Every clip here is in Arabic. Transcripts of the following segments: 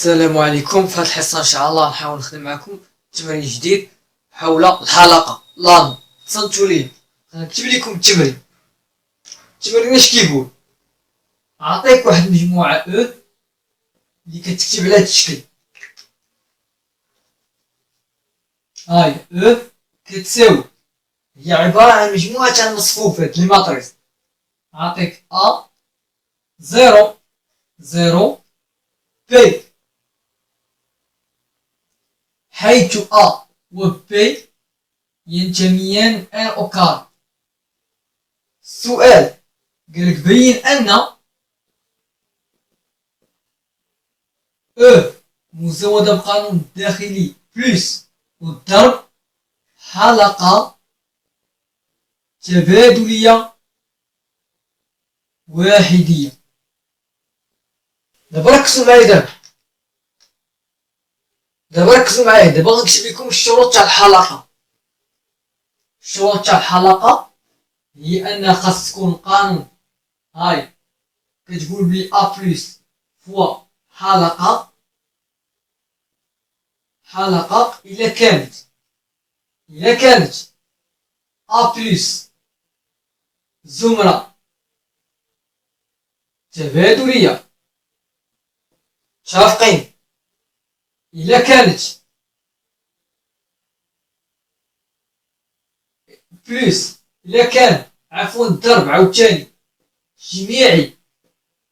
السلام عليكم. في هذه الحصة إن شاء الله نحاول نخدم معكم تمرين جديد حول الحلقة لانو. تصنتوا لي غنكتب لكم التمرين. اش كيقول؟ عطيك واحد المجموعة او اللي كتكتب على هذا الشكل. هاي او كتساوي هي عبارة عن مجموعة تاع المصفوفات الماتريس. عطيك ا زيرو زيرو بي، حيث A و B ينتميان ان او كار. السؤال قالك بين ان او مزودة بقانون الداخلي بلس والضرب حلقة تبادلية واحدية. دابا ركزوا معايا دابا ركزوا معايا. دابا غنكتب لكم الشروط تاع الحلقة. الشروط تاع الحلقة هي ان خاص تكون قانون هاي كتقول بلي ا بلس فوا حلقة إلا كانت ا بلس زمرة تبادلية. متفقين؟ إلا كانت بلس عفوا الضرب عاوتاني جميعي،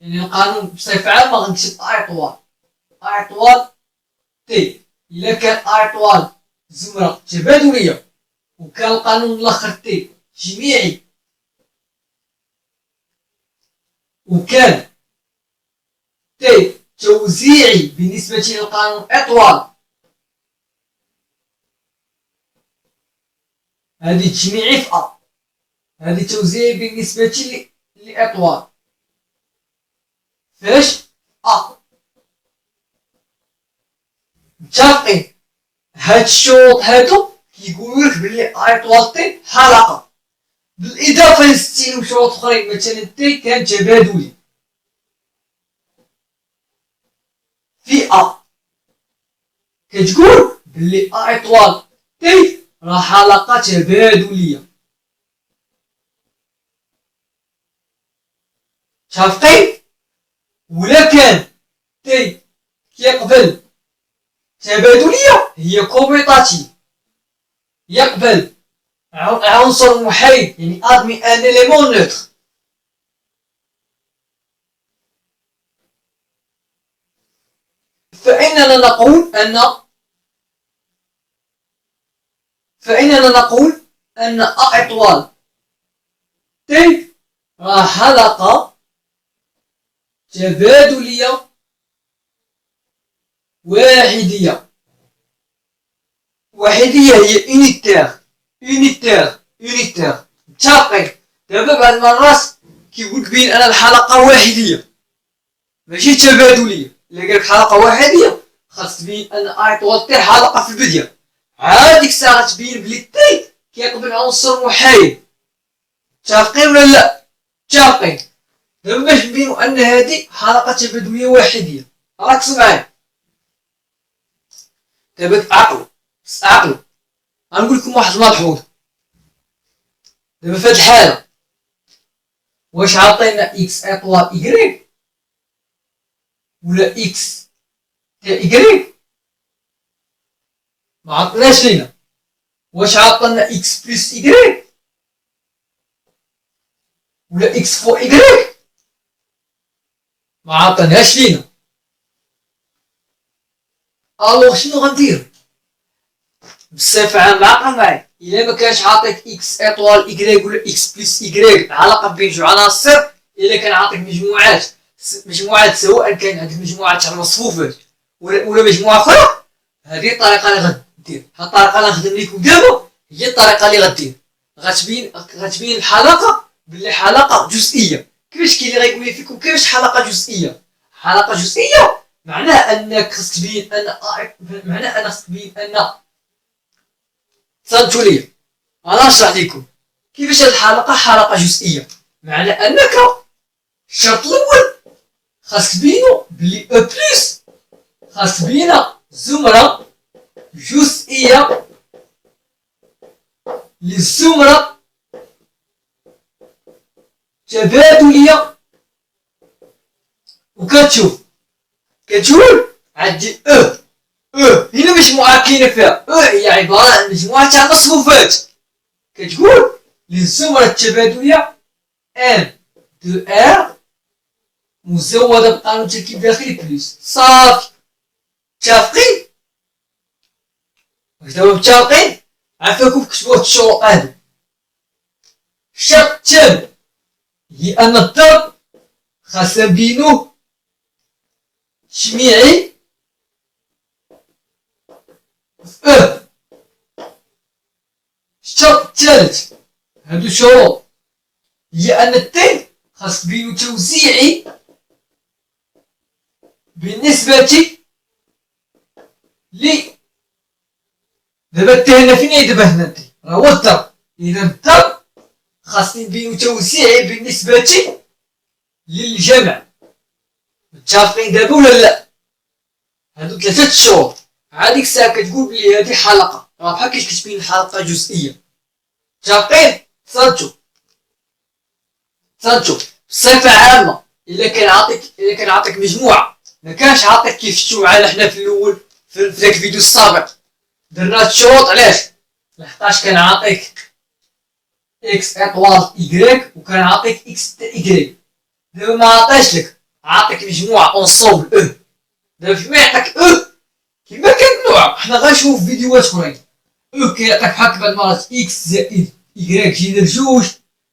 يعني القانون بصفة عامة غنكتب اي طوال تي. إلا كان اي طوال زمرة تبادلية وكان القانون الآخر تي جميعي، وكان تي توزيعي بالنسبة للقانون اطوال، هذه تجميعي في ا، هذه توزيعي بالنسبة لأطوال فاش ا. متفقين؟ هاد الشروط هادو كيقولولك بلي اي طوال تي حلقة، بالإضافة لستين شروط أخرين. مثلا تي كان تبادلي في ا، كتقول بلي اي طوال تي راه حلقة تبادلية. متفقين؟ ولا كان تي كيقبل تبادلية هي كوميطاتيف، يقبل عنصر محايد يعني ادمي ان اليمون نوتر. فإننا نقول أن أ إطوال تي راه حلقة تبادلية واحدية هي unitaire. متفقين؟ دابا بعض المرات كيقولك بين أن الحلقة واحدية ماشي تبادلية. إلا قالك حلقة واحدية خاص تبين أن أ إطوال تي حلقة في البداية، عاد ديك الساعة غتبين بلي تي كيقبل عنصر محايد. متفقين ولا لا؟ متفقين. دابا باش نبينو أن هادي حلقة تبادلية واحدية، ركزوا معايا. دابا عقلوا غنقول لكم واحد الملحوظ. دابا في هاد الحالة واش عاطينا اكس اطوال ايكغيك ولا اكس تاع ايكغيك؟ ما عطناش لينا. واش عطانا اكس بلس ايكغيك ولا اكس فوق ايكغيك؟ ما عطاناش لينا. الوغ شنو غندير؟ بصفة عامة عقل معايا، إلا ما كانش عاطيك اكس اطوال ايكغيك ولا اكس بلس ايكغيك علاقة بين جوج عناصر، إلا كان عاطيك مجموعات سواء كان عندك مجموعة تاع المصفوفات ولا مجموعة أخرى، هذه الطريقة اللي غدير. هاد الطريقة اللي غنخدم لكم دابا هي الطريقة اللي غدير. غتبين الحلقة بلي حلقة جزئية. كيفاش كاين اللي غيقول فيكم كيفاش حلقة جزئية؟ حلقة جزئية معناه أنك خصك تبين أن تصنتوا لي. انا نشرح لكم كيفاش هاد الحلقه حلقه جزئيه. معنى انك الشرط الاول خاصك تبينو بلي او بلس خاص بينا زمرة جزئية للزمرة تبادلية. وكتشوف كتقول عندي هنا مجموعة كاينة فيها هي عبارة عن مجموعة تاع مصفوفات. كتقول للزمرة التبادلية ان دو ار مزودة بقانون تركيب داخلي بلس. صافي متفقين؟ واش دابا متفقين؟ عافاكم كتبوا هاد الشروط هادو. الشرط الثاني هي ان الضرب خاص نبينوه تجميعي في الشرط الثالث هادو شروط هي ان التين خاص بينو توزيعي بالنسبة لي. دابا التي هنا فين هي؟ دابا هنا التي راه هو الضرب. اذا الضرب خاص نبينو توزيعي بالنسبة للجمع. متفقين دابا ولا لا؟ هادو ثلاثة شروط. هاديك الساعة كتقول بلي هادي حلقة، راه بحال كيفاش كتبين حلقة جزئية. متفقين؟ تصنتو بصفة عامة إلا كان عاطيك مجموعة مكانش عاطيك كيف شفتو معانا حنا في الأول في داك الفيديو السابق درنا هاد الشروط. علاش؟ لحقاش كان عاطيك إكس إطوال إيكغيك وكان عاطيك إكس تا إيكغيك. دابا معطاش لك، عاطيك مجموعة أونصومبل دابا فيما يعطيك كيما كان نوع حنا غنشوفو في فيديوهات أخرين. كيعطيك بحال بعض المرات إكس زائد إيكغيك جينا لجوج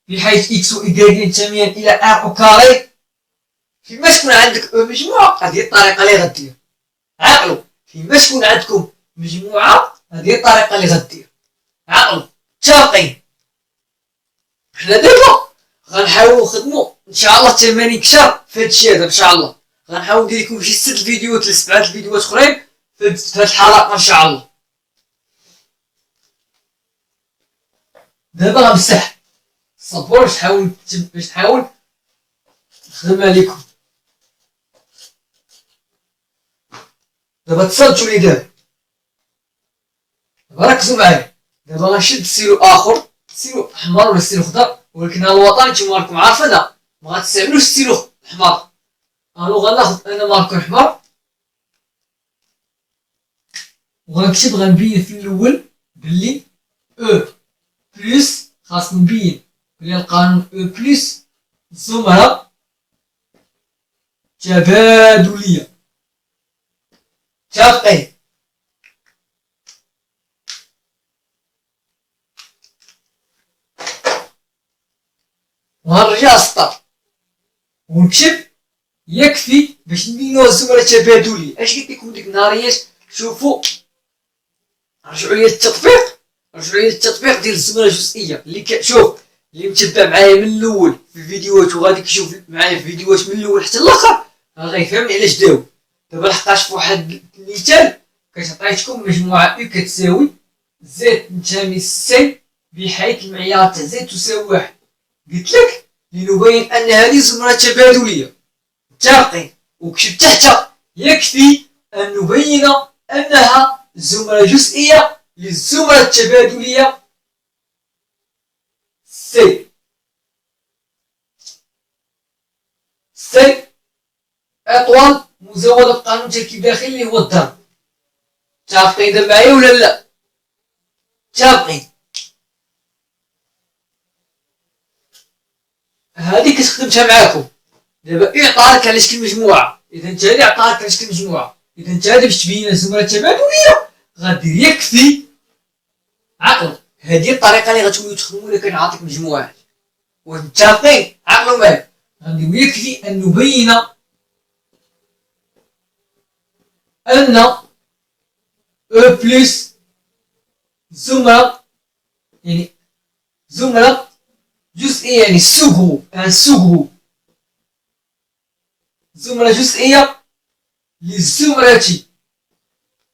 بحيث إكس و إيكغيك ينتميان إلى ار أو كاري. فيما تكون عندك مجموعة هذه الطريقة اللي غدير. عقلوا فيما تكون عندكم مجموعة هذه الطريقة اللي غدير. عقلوا متفقين؟ حنا دابا غنحاولو نخدمو ان شاء الله تمارين كثر في هادشي هذا. ان شاء الله غنحاول ندير لكم شي 6 فيديوهات ل 7 فيديوهات اخرين في هاد الحلقة ان شاء الله. دابا غنمسح الصبور باش نحاول نخدمها لكم. دابا تصنتو لي دابا ركزوا معايا. دابا غنشد ستيلو اخر، ستيلو احمر ولا ستيلو خضر، ولكن هذا الوطني نتوما راكم عارفينها ما غتستعملوش ستيلو احمر. غناخد انا ماركر احمر وغنكتب غنبين في الاول بلي بلس خاص نبين بلي القانون بلس زمرة تبادلية. متفقين؟ وغنرجع للسطر ونكتب يكفي باش نبينو الزمرة التبادلية. اش قلت لكم ديك النهاريات؟ شوفوا رجعوا لي التطبيق ديال الزمرة الجزئية اللي شوف اللي متبع معايا من الاول في الفيديوهات وغادي كيشوف معايا في الفيديوهات من الاول حتى الاخر غيفهمني علاش داو. دابا لحقاش في واحد المثال عطيتكم مجموعة او كتساوي زد تنتمي سي بحيث المعيار تاع زد تساوي 1. قلت لك لنبين ان هذه زمرة تبادلية. متفقين؟ وكتبت تحت يكفي ان نبين انها زمرة جزئية للزمرة التبادلية سي اطول مزودة بقانون تركيب داخلي اللي هو الضرب. متفقين دابا معايا ولا لا؟ متفقين؟ هذه كنت خدمتها معاكم. دابا عطاك على شكل مجموعة، اذا انت هادي عطاك على شكل مجموعة، اذا انت هادي باش تبين الزمرة التبادلية غدير يكفي. عقلوا هذه الطريقة اللي غتوليو تخدموا الا كان عاطيك مجموعات. ومتفقين؟ عقلوا معايا غنديرو يكفي ان نبين ان بلس زمرة يعني زمرة جزئية يعني سوغرو زمرة جزئية للزمرة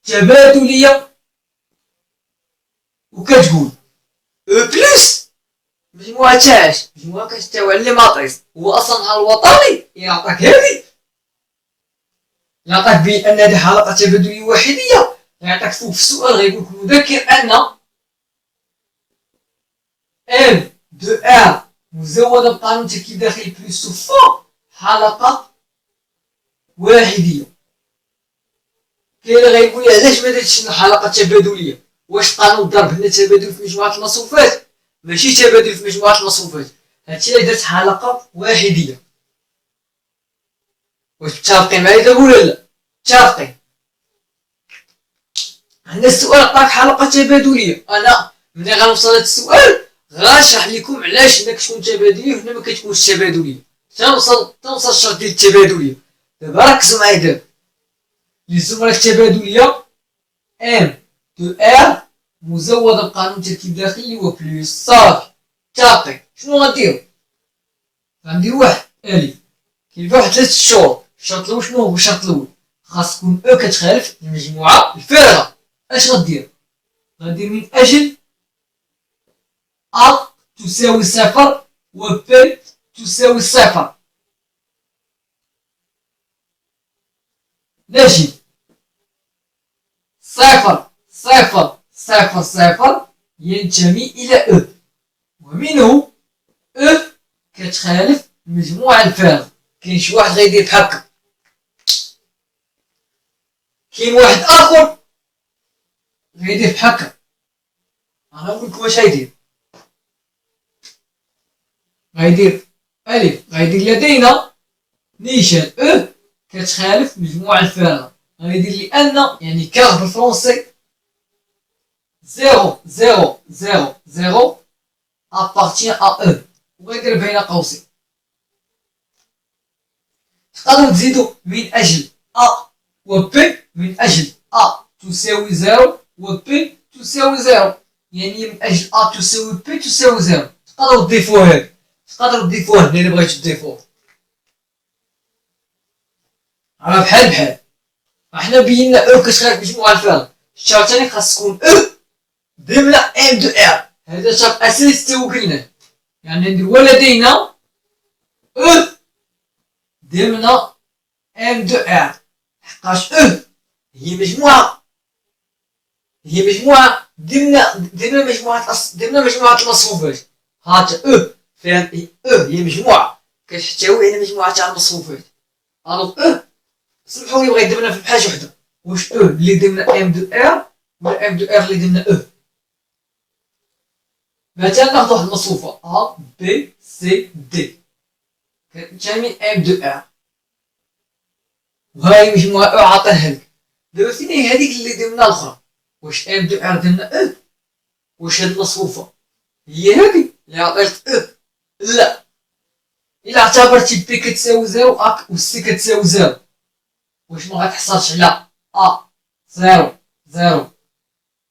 تبادلية. وكتقول بلس مجموعة تاعش مجموعة كتحتوي على لي ماطريس. هو اصلا الوطني يعطيك هادي لقد بين أن هذه حلقة تبادلية وحيدية، غيعطيك فوق في السؤال غيقول لك نذكر أن ام دو ار مزودة بقانون تركيب داخلي بلس فا حلقة واحدية. كاين اللي غيقول لي علاش ما درتش حلقة تبادلية؟ واش قانون الضرب هنا تبادل في مجموعة المصفوفات؟ ماشي تبادل في مجموعة المصفوفات، هادشي علاش درت حلقة واحدية. واش متفقين معايا دابا ولا لا؟ متفقين. عندنا السؤال عطاك حلقة تبادلية، أنا ملي غنوصل لهاد السؤال غنشرح لكم علاش هنا كتكون تبادلية وهنا ما كتكونش تبادلية، تنوصل الشرط ديال التبادلية. دابا ركزوا معايا دابا، الجملة التبادلية ام دو ار مزودة بقانون تركيب داخلي و بلس صافي. متفقين. شنو غنديرو؟ غنديرو واحد الي كاين فيها واحد 3 شروط. الشرط الاول شنو هو؟ الشرط الاول خاص تكون او كتخالف المجموعة الفارغة. اش غدير؟ غندير من اجل ا تساوي صفر و ب تساوي صفر. نجد صفر صفر صفر صفر ينتمي إلى أ، ومنه أ كتخالف المجموعة الفارغة. كاين شي واحد غيدير بحال هكا، كاين واحد آخر غيدير بحال هكا. أنا نقولكم واش غيدير. غيدير ألف، غيدير لدينا نيشان أ كتخالف المجموعة الفارغة. غيدير لأن يعني كار بالفرونسي 0 0 0 0 appartient à E، وغيدير بين قوسين. تقدروا تزيدوا من أجل أ و بي، من أجل أ تساوي 0 و بي تساوي 0، يعني من أجل أ تساوي بي تساوي 0. تقدروا تضيفوه هذا، تقدروا تضيفوه هنا إلا بغيتو تضيفوه. راه بحال بحال. احنا بينا او كتخالف المجموعة الفارغة. الشرط الثاني خاص تكون او ضمن ام دو ار، هذا شرط اساسي توقلنا. يعني ندير ولدينا او ضمن ام دو ار، حقاش او هي مجموعة ضمن مجموعة المصفوفات. هات او فيها او هي مجموعة كتحتوي على مجموعة تاع المصفوفات. الوغ او سمحوا لي بغيت ضمنها في حاجة وحدة، واش او اللي ضمن ام دو ار ولا ام دو ار اللي ضمن او. مثلا ناخذ واحد المصفوفة ا بي سي دي كتنتمي ام دو ار، وهاي مجموعة او عطاها لك. دابا فين هي هذيك اللي ضمن الاخرى؟ واش ام دو ار ضمن او؟ واش هاد المصفوفة هي هادي اللي عطيت او؟ لا. الا اعتبرتي بي كتساوي 0 و سي كتساوي 0، واش ما غتحصلش على ا 0 0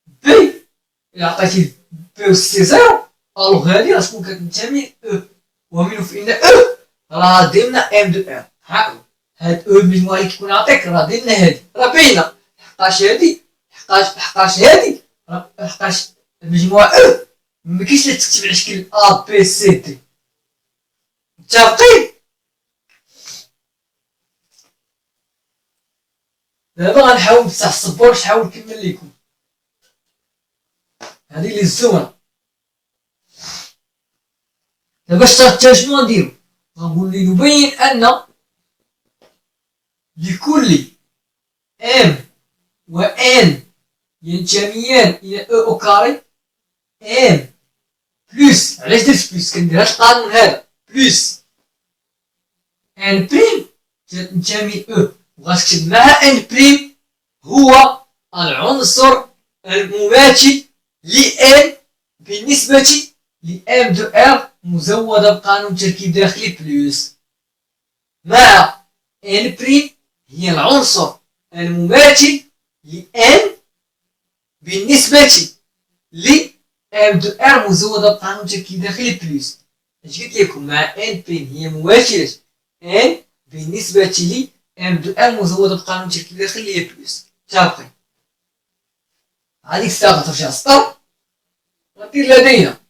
بي؟ الا عطيتي بي و سي 0 الوغ هادي غتكون كتنتمي او، ومنه فإن او راه ضمن ام دو ار. هاد او المجموعة اللي كيكون عطيك راه ضمن هادي، راه باينة. حقاش هادي هادي حقاش المجموعة او مكاينش اللي تكتب على شكل ا بي سي دي. متفقين؟ دابا غنحاول نفتح السبور باش نحاول نكمل لكم هادي لي الزونه. دابا الشرط الثاني شنو غنديرو؟ غنقول لي نبين ان لكل ام و ان ينتميان الى او او كاري ام بلس. علاش درت بلس؟ كندير هاد القانون هذا بلس ان بريم تنتمي او، وغتكتب مع ان بريم هو العنصر المماثل لان بالنسبة لام دو ار مزودة بقانون تركيب داخلي بلس، مع ان بريم هي العنصر المماثل لان بالنسبة لام دو ار مزودة بقانون تركيب داخلي بلس. اش قلت لكم؟ مع ان بريم هي مماثلة ان بالنسبة لي ام دو ار مزودة بقانون تركيب داخلي بلس. متفقين؟ هذيك الساعة غترجع سطر، غدير لدينا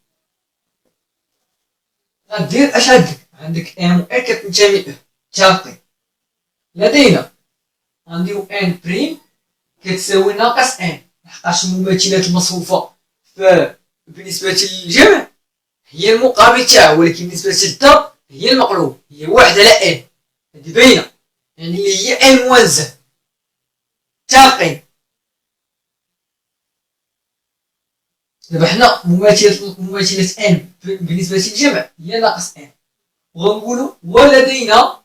غدير اش عندك ام و ان كتنتمي اه. متفقين؟ لدينا غنديرو ان بريم كتساوي ناقص ان، لحقاش المماثلات المصفوفة بالنسبة للجمع هي المقابل تاعو، ولكن بالنسبة للضرب هي المقلوب، هي 1 على ان، هادي باينة، يعني اللي هي ان موان زد. متفقين؟ دابا حنا مماثلة ان بالنسبة للجمع هي ناقص ان، وغنقولو ولدينا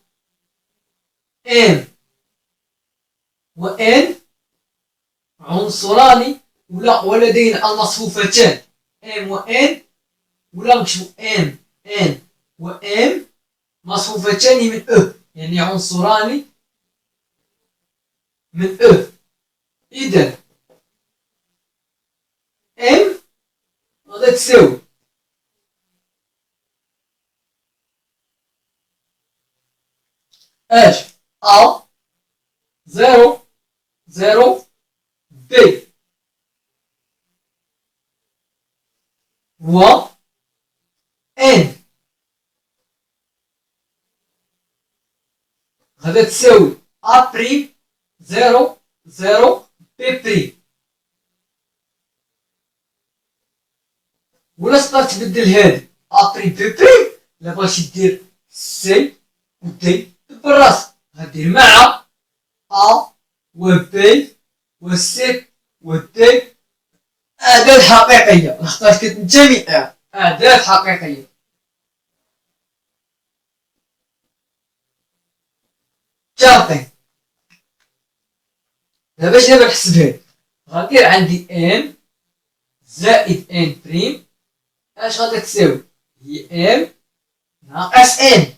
ان وان عنصران، ولا ولدينا المصفوفتان ام وان، ولا نكتبو ام ان وام مصفوفتان من او، يعني عنصران من او. اذا ام غادا تساوي اش ا 0 0 بي و ان غادا تساوي ا بريم 0 0 بي بريم. ولا تقدر تبدل هادي ا بريم بي بريم، لا بغيتي دير سي و دي بالراس غدير مع ا و بي و سي و دي أعداد حقيقية، لخاطرش كتنتمي أعداد حقيقية. متفقين؟ دابا اش دابا نحسب هادي، غندير عندي ان زائد ان بريم اش غادا تساوي، هي ام ناقص ان،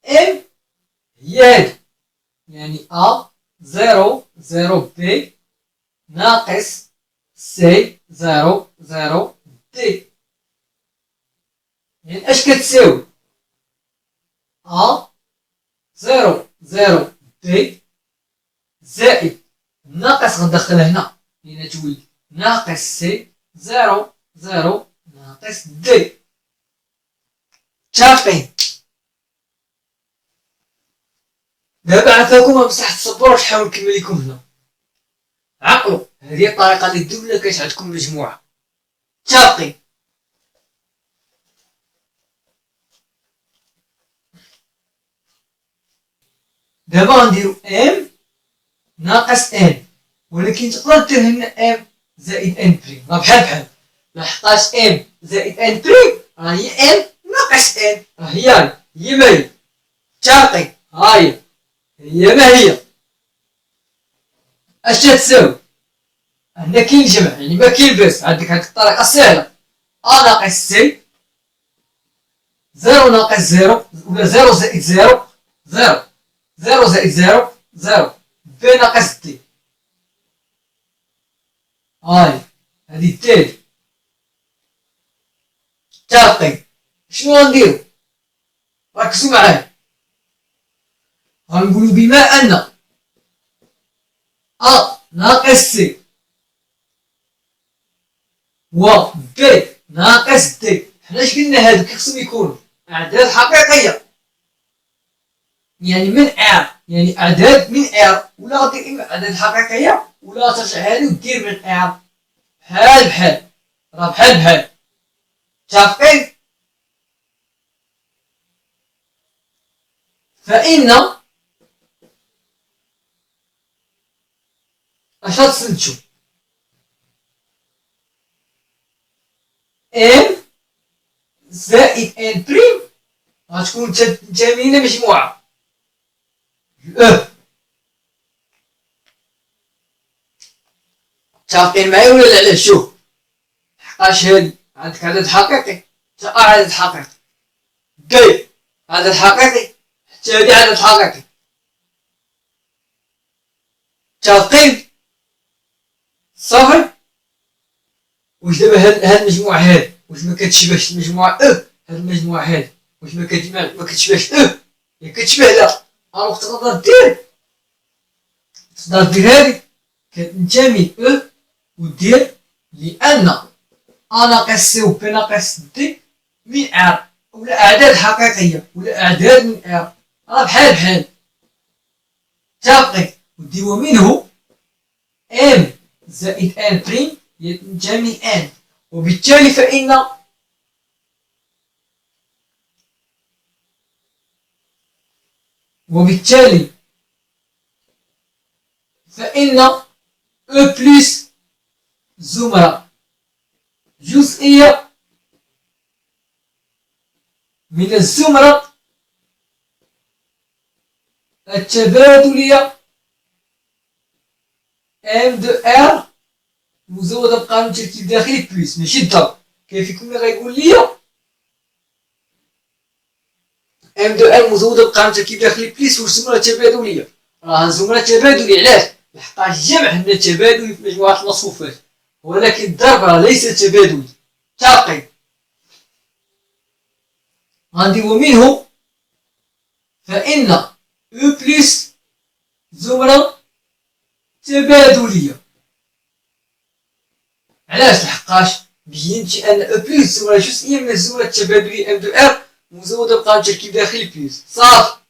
ام هي هادي يعني ا 0 0 بي ناقص سي 0 0 دي، يعني اش كتساوي ا 0 0 بي زائد ناقص غندخلها هنا لأن تولي ناقص سي 0 0 ناقص دي. متفقين؟ دابا عافاكم بصح تصبروا باش نحاول نكمل لكم هنا. عقلوا هذه الطريقة اللي تدوم إلا كانت عندكم مجموعة. متفقين؟ دابا غنديرو ام ناقص ان، ولكن تقدر دير هنا ام زائد ان بريم، راه بحال بحال، لحقاش ام زائد ان بريم راه هي ام ناقص ان، راه هي ما هي. متفقين؟ هي ما هي. اش تساوي؟ هنا كاين جمع يعني ما كاين باس، عندك هاد الطريقة سهلة، ا ناقص سي 0 ناقص 0 ولا 0 زائد 0 0 0 زائد 0 0 بي ناقص دي. هادي التالي. متفقين؟ شنو غنديرو؟ ركزوا معايا، غنقولو بما ان ا ناقص سي و بي ناقص دي، حنا اش قلنا هادو كيخصهم يكونوا اعداد حقيقيه، يعني من ار، يعني اعداد من ار، ولا غدير اما اعداد حقيقيه ولا ترجع هادي ودير من ار، بحال بحال، راه بحال بحال. متفقين؟ فإن اش غتسنتو ام زائد ان بريم غتكون تنتمي لمجموعة اه. متفقين معايا ولا لا؟ شوف، لحقاش هادي عندك عدد حقيقي حتى عدد حقيقي، بي عدد حقيقي حتى هادي عدد حقيقي. متفقين؟ صافي. واش دابا هاد المجموعة هادي واش ما كتشبهش المجموعة هاد المجموعة هادي واش ما كتشبهش يا كتشبه لا، الوغ تقدر دير هادي كتنتمي ودير لأن ا ناقص سي و بي ناقص دي من ار، ولا أعداد حقيقية ولا أعداد من ار، راه بحال بحال. متفقين؟ ودي ومنه ام زائد ان بريم ينتمي ان، وبالتالي فإن او بلس زمرة جزئية من الزمرة التبادلية ام دو ار مزودة بقانون تركيب داخلي بلس، ماشي الضرب. كيف يكون غيقول لي ام دو ار مزودة بقانون تركيب داخلي بلس والزمرة تبادلية. راه الزمرة تبادلية، علاش؟ لحقاش الجمع هنا تبادلي في مجموعة المصفوفات، ولكن الضرب راه ليس تبادلي. تعقيد. غندير ومنه فإن او بلس زمرة تبادلية. علاش؟ لحقاش بينتي ان او بلس زمرة جزئية من الزمرة التبادلية ام دو ار مزودة بقانون تركيب داخلي بلس. صافي.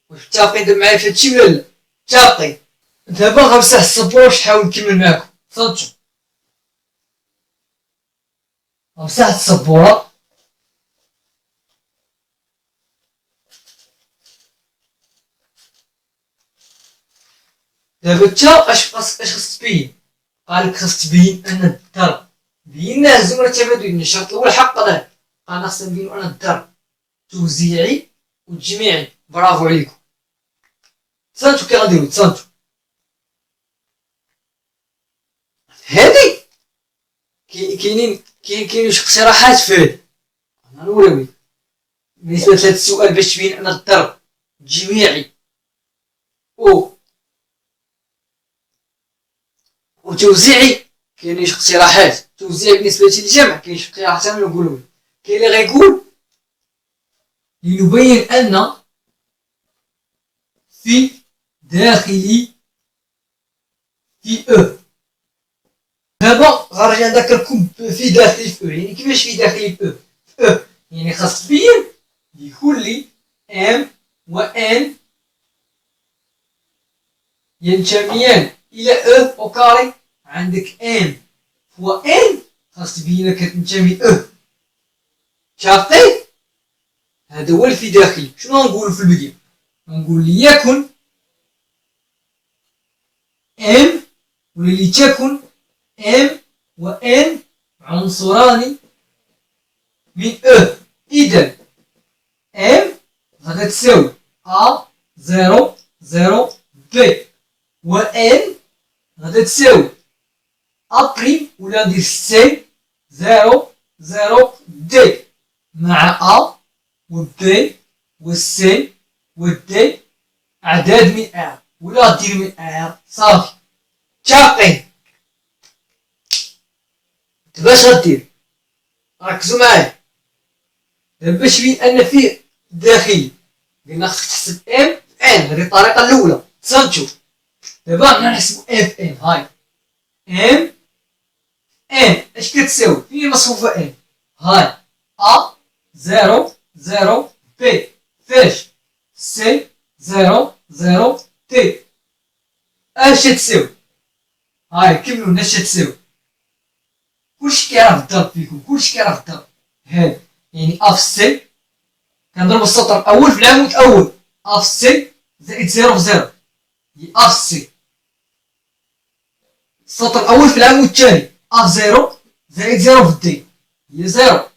واش متفقين معايا في هادشي ولا لا؟ متفقين. دابا غنمسح السبورة باش نحاول نكمل معاكم. صنتو غنمسح السبورة. دابا نتا اش خاص تبين؟ قالك خاص تبين ان الضرب بيناه الزمرة التبادلية. الشرط الاول حققناه، قالنا خاصنا نبينو ان الضرب توزيعي وتجميعي. برافو عليكم. تصنتو كي غنديرو؟ تصنتو هادي كاينين شي اقتراحات في هادي. انا نوريوي بالنسبة لهاد السؤال باش تبين ان الضرب تجميعي وتوزيعي. كاينين شي اقتراحات توزيعي بالنسبة للجمع، كاين شي اقتراحات انا نقولو. كاين اللي غيقول لنبين ان في داخلي في او. دابا غنرجع نذكركم في داخلي في او، يعني كيفاش في داخلي في او؟ يعني خاص تبين لكل ام و ان ينتميان الى او كاري. عندك ام و ان خاص تبين كتنتمي او. شاطي؟ هذا هو في داخلي. شنو نقول في البداية؟ نقول ليكن ام ولتكن ام و ان عنصران من او. اذا ام غادا تساوي ا 0 0 بي، و ان غادا تساوي ا بريم ولا ندير سي 0 0 دي مع ا و بي و سي و دي اعداد من ار ولا دير من ار. صافي. متفقين؟ باش غدير؟ ركزوا معايا دابا باش تبين ان فيه داخلي. قلنا خصك تحسب ام في ان، هذه الطريقه الاولى. تصنتو دابا غنحسبو ام في ان. هاي ام ان اش كتساوي؟ فين مصفوفه ان؟ هاي ا 0 0 بي فاش سي 0 0 تي اش تساوي؟ هاي كملوا لنا اش تساوي. كلشي كيعرف الضرب فيكم، كلشي كيعرف الضرب. هاد يعني ا في سي كنضرب السطر الاول في العمود الاول. ا في سي زائد 0 في 0 هي ا في سي. السطر الاول في العمود الثاني ا في 0 زائد 0 في دي هي 0.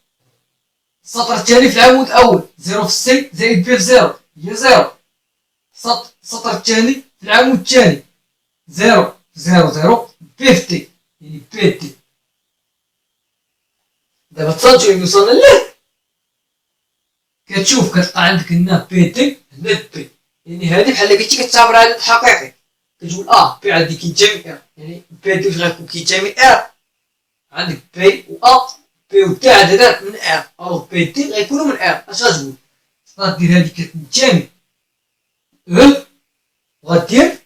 السطر الثاني في العمود الاول 0 في سي زائد بي في 0 هي 0. السطر الثاني في العمود الثاني 0 في 0 0 بي في دي يعني بي دي. دابا تصنتو يعني وصلنا ليه؟ كتشوف كتلقى عندك هنا بي دي هنا بي، يعني هادي بحال قلتي كتعتبر عدد حقيقي. كتقول بي عندي كينتمي ار، يعني بي دي واش غيكون كينتمي ار؟ عندك بي و ا، بي و دي عددات من ار، الوغ بي دي غيكونوا من ار. اش غتقول؟ غدير هادي كتنتمي او، وغدير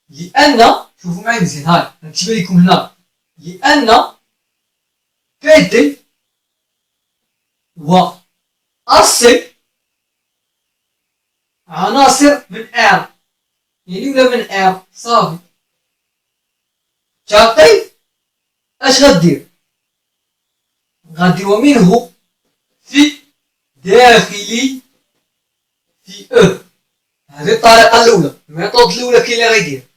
لان شوفوا معايا مزيان. هاي غنكتبها لكم هنا. لان بي دي و ا سي عناصر من ار. يعني ولا من ام صافي. متفقين؟ اش غدير؟ غادير ومنه في داخلي في او. هذه الطريقة الأولى، الميثود الأولى. كاين اللي غيدير،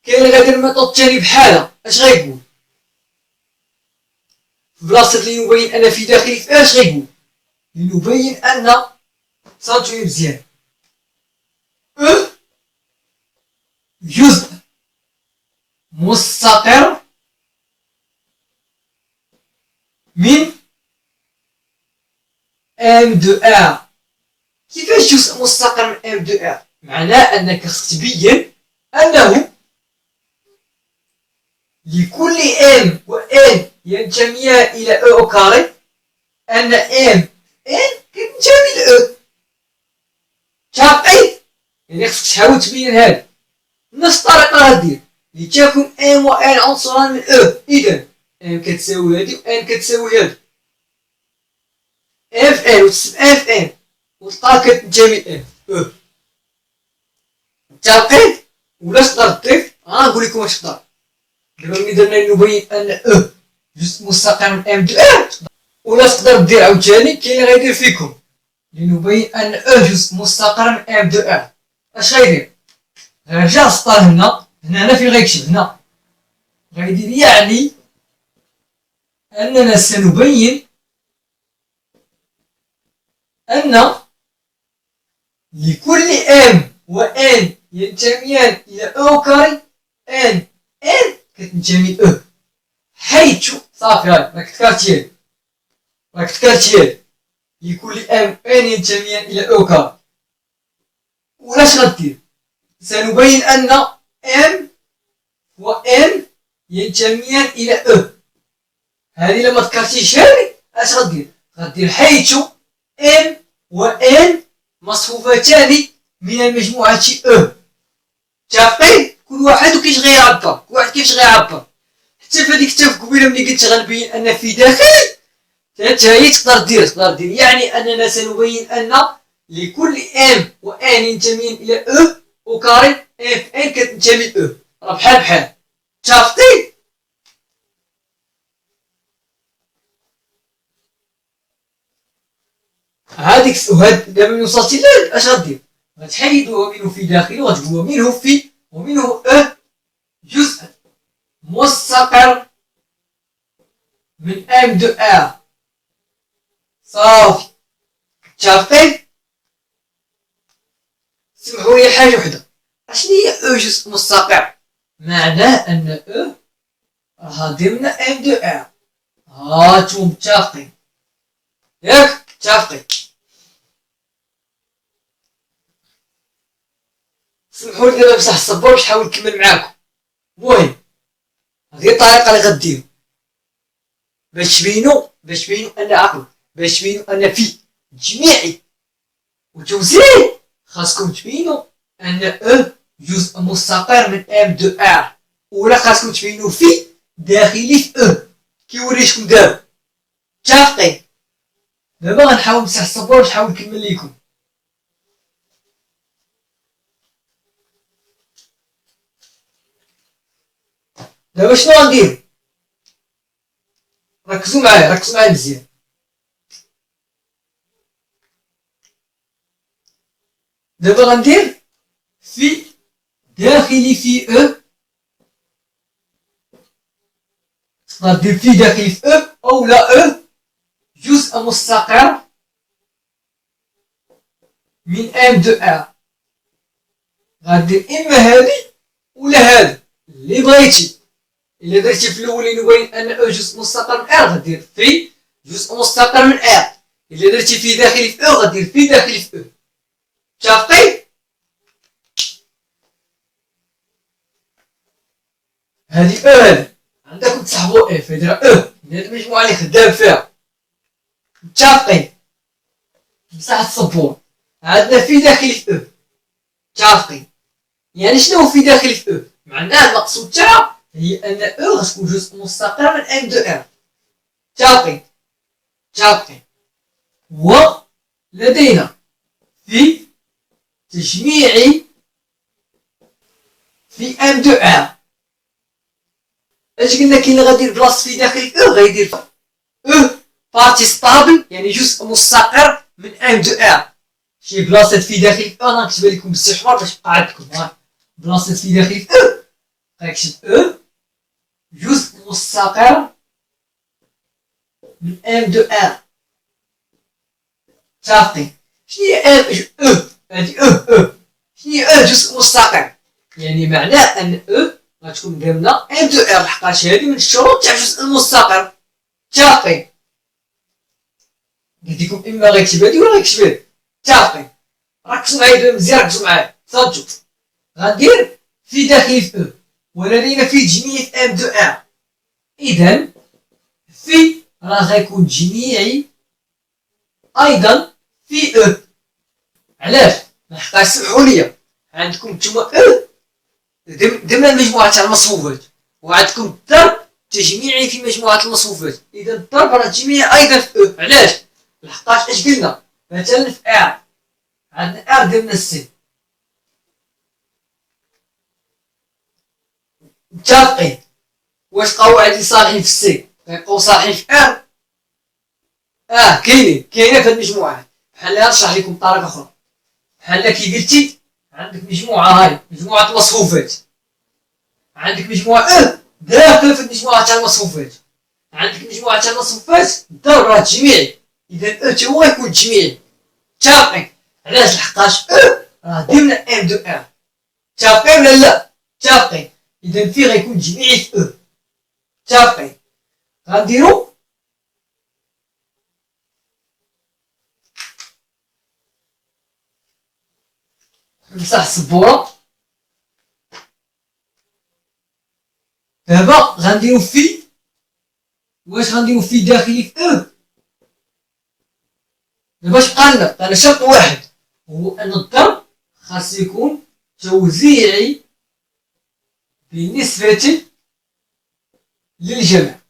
كاين اللي غيدير الميثود الثاني بحالها. اش غيقول؟ في بلاصة لنبين أن في داخلي في اش غيقول؟ لنبين أن صنتوني مزيان او جزء مستقر من ام دو ار. كيفاش جزء مستقر من ام دو ار؟ معناه انك خصك تبين انه لكل ام و ان ينتميان الى او كاري ان ام ان كتنتمي ل او. متفقين؟ يعني خصك تحاول تبين هذا. نفس الطريقه غدير لتكن ام و ان عنصران من او. اذا ام كتساوي هادي و ان كتساوي هادي. اف ان وتسمى اف ان وتلقى كتنتمي ل او. متفقين؟ ولا تقدر تضيف؟ غنقول لكم واش تقدر. دابا ملي درنا نبين ان او جزء مستقر من ام دو ار، ولا تقدر دير عاوتاني كاين اللي غيدير فيكم لنبين ان او جزء مستقر من ام دو ار. اش غيدير؟ غيرجع للسطر هنا فين غيكتب هنا غيدير يعني اننا سنبين ان لكل ام و ان ينتميان الى او كاري ان كتنتمي ل او، حيث صافي راك تكارتيال لكل ام ان ينتميان الى او كاري. ولاش غدير؟ سنبين ان ام و ان ينتميان الى او. هذه لما تكارتيش هذه اش غدير؟ غدير حيث ام و ان مصفوفتان من المجموعة او. متفقين؟ كل واحد وكيفاش غيعبر، كل واحد كيفاش غيعبر. حتى في هذيك حتى في قبيله ملي قلت غنبين ان في داخل، حتى هي تقدر دير يعني اننا سنبين ان لكل ام و ان ينتميان الى او وكاري اف ان كتنتمي ل او. راه بحال. متفقين؟ هاديك وهاد دابا ملي وصلتي لهاد اش غدير؟ غتحيد ومنه في داخله وغتقول ومنه في ومنه او جزء مستقر من ام دو ار. صافي. متفقين؟ سمحوا لي حاجه وحده، اشنو هي او جزء مستقر؟ معناه ان او راها ضمن ام دو ار. هانتوما متفقين ياك؟ متفقين. سمحوا لي دابا نمسح الصبور باش نحاول نكمل معاكم. المهم هذه الطريقه اللي غديروا باش تبينوا ان عقل، باش تبينوا ان في تجميع وتوزيع خاصكم تبينوا ان او جزء مستقر من ام دو ار، ولا خاصكم تبينوا في داخلي في او. كيوريشكم دابا. متفقين؟ دابا غنحاول نمسح الصبور باش نحاول نكمل لكم. دابا شنو غندير؟ ركزوا معايا مزيان. دابا غندير في داخلي في او، تقدر دير في داخلي في او او لا او جزء مستقر من ام دو ار. غدير اما هذه ولا هذا اللي بغيتي. الا درتي في الاول يبين ان او جزء مستقر من ار غدير في جزء مستقر من ار. الا درتي في داخلي في او غدير في داخلي في او. متفقين؟ هذه او هذه عندكم تسحبوا اف هذه او هذه المجموعه اللي خدام فيها. متفقين؟ مساحه الصبور عندنا في داخلي في او. متفقين؟ يعني شنو هو في داخلي في او؟ معناه المقصود تاعها هي ان او غتكون جزء مستقر من ام دو ار. متفقين؟ ولدينا في تجميع في ام دو ار. اش قلنا كاين اللي غادير بلاصة في داخل او غيدير او بارتي ستابل يعني جزء مستقر من ام دو ار. شي بلاصة في داخل او انا نكتبها لكم بالسحور باش تبقى عندكم. بلاصة في داخل او غنكتب او جزء مستقر من ام دو ار. متفقين؟ شنو هي ام او؟ هادي او شنو هي او جزء مستقر؟ يعني معناه ان او غتكون ضمن ام دو ار لحقاش هادي من الشروط تاع الجزء المستقر. متفقين؟ قلت لكم اما غيكتب هادي ولا غيكتب هادي. متفقين؟ ركزوا معايا مزيان، ركزوا معايا صدقوا. غندير في داخل او ولدينا في جميع ام دو ار، اذا في راه غيكون جميعي ايضا في او. علاش؟ لحقاش سمحوا لي عندكم نتوما او ضمن المجموعه تاع المصفوفات، وعندكم الضرب تجميعي في مجموعه المصفوفات، اذا الضرب راه تجميعي ايضا في او. علاش؟ لحقاش اش قلنا مثلا في ار عندنا ار ضمن السي. متفقين؟ واش قواعد صالحين في السي غيبقاو صالحين في ار؟ كاينه في هاد المجموعات. بحال نشرح لكم بطريقه اخرى. بحال كي قلتي عندك مجموعه هاي مجموعه المصفوفات، عندك مجموعه او داخله في المجموعه تاع المصفوفات، عندك مجموعه تاع المصفوفات الضرب راه تجميعي، اذا او تا هو يكون تجميعي. متفقين؟ علاش؟ لحقاش او راه ضمن ام دو ار. متفقين ولا لا؟ متفقين؟ اذا في غيكون تجميعي في او. متفقين؟ غنديرو نمسح السبوره. دابا غنديرو في، واش غنديرو في داخلي في او. دابا اش بقى لنا؟ بقى لنا شرط واحد، هو ان الضرب خاص يكون توزيعي بالنسبة للجمع.